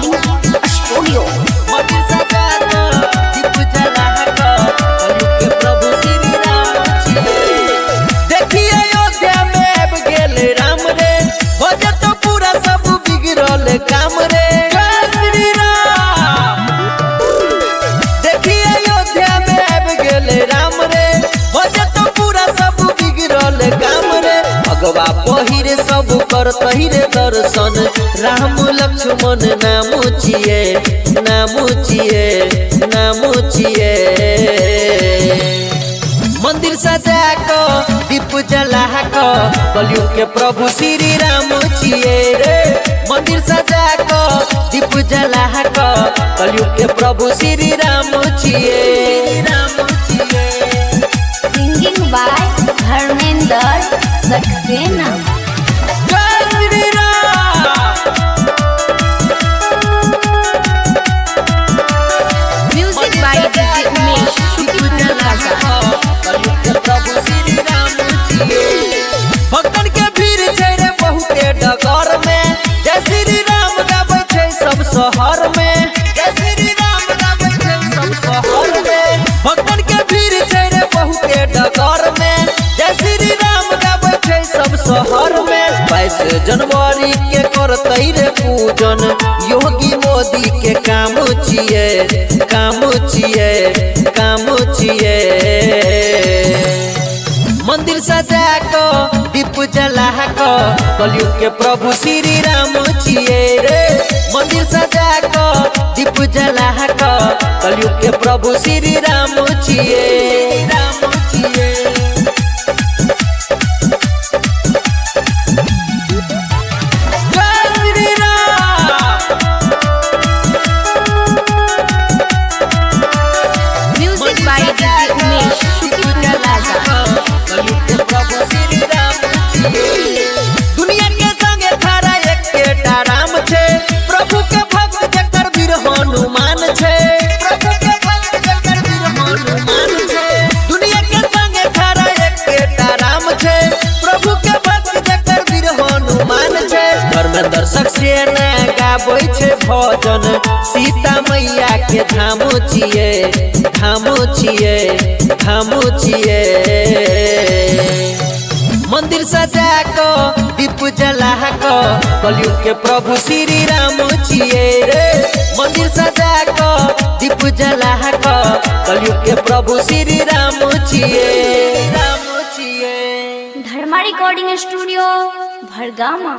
Recording studio. देखिए अयोध्या में अब गेल राम रे, हो जतो पूरा सब बिगड़ल काम रे। श्री राम देखिए अयोध्या में अब गेल राम रे, हो जतो पूरा सब बिगड़ल काम रे। भगवा पहिरे सब करतहि रे दर्शन, राम लक्ष्मण नाम छिए, नाम छिए, नाम छिए। मंदिर सजा को दीप जला को, कलयुग के प्रभु श्री राम छिए रे। मंदिर सजा को दीप जला को, कलयुग के प्रभु श्री राम छिए, राम छिए। Singing by Dharmendra Saxena. Shri Ram music by DJ Umesh Shukla काजा। भक्तन के भीड़ छै रे बहुते डगर में, जय श्री राम गाबै छै सब शहर में, जय श्री राम गाबै छै सब शहर में। भक्तन के भीड़ छै रे बहुते डगर में, जय श्री राम गाबै छै सब शहर में। 22 जनवरी के करतै रे पूजन, योगी मोदी के काम छिए, काम छिए, काम छिए। मंदिर सजा को दीप जला को, कलयुग के प्रभु श्री राम छिए रे। मंदिर सजा को दीप जला को, कलयुग के प्रभु श्री राम छिए, राम छिए। Music by DJ Umesh Shukla काजा। दुनिया के संगे थारा एकेटा राम छे, प्रभु के भक्त जकर वीर हनुमान छे, प्रभु के भक्त जकर वीर हनुमान छे। दुनिया के संगे थारा एकेटा राम छे, प्रभु के भक्त जकर वीर हनुमान छे। धर्मेंद्र सक्सेना गाबै छे भजन, सीता मैया के धाम छिए, धाम छिए, धाम छिए। मंदिर सजा को दीप जला को, कलयुग के प्रभु श्री राम छिए रे। मंदिर सजा को दीप जला को, कलयुग के प्रभु श्री राम छिए, राम छिए। धर्मा रिकॉर्डिंग स्टूडियो भरगामा।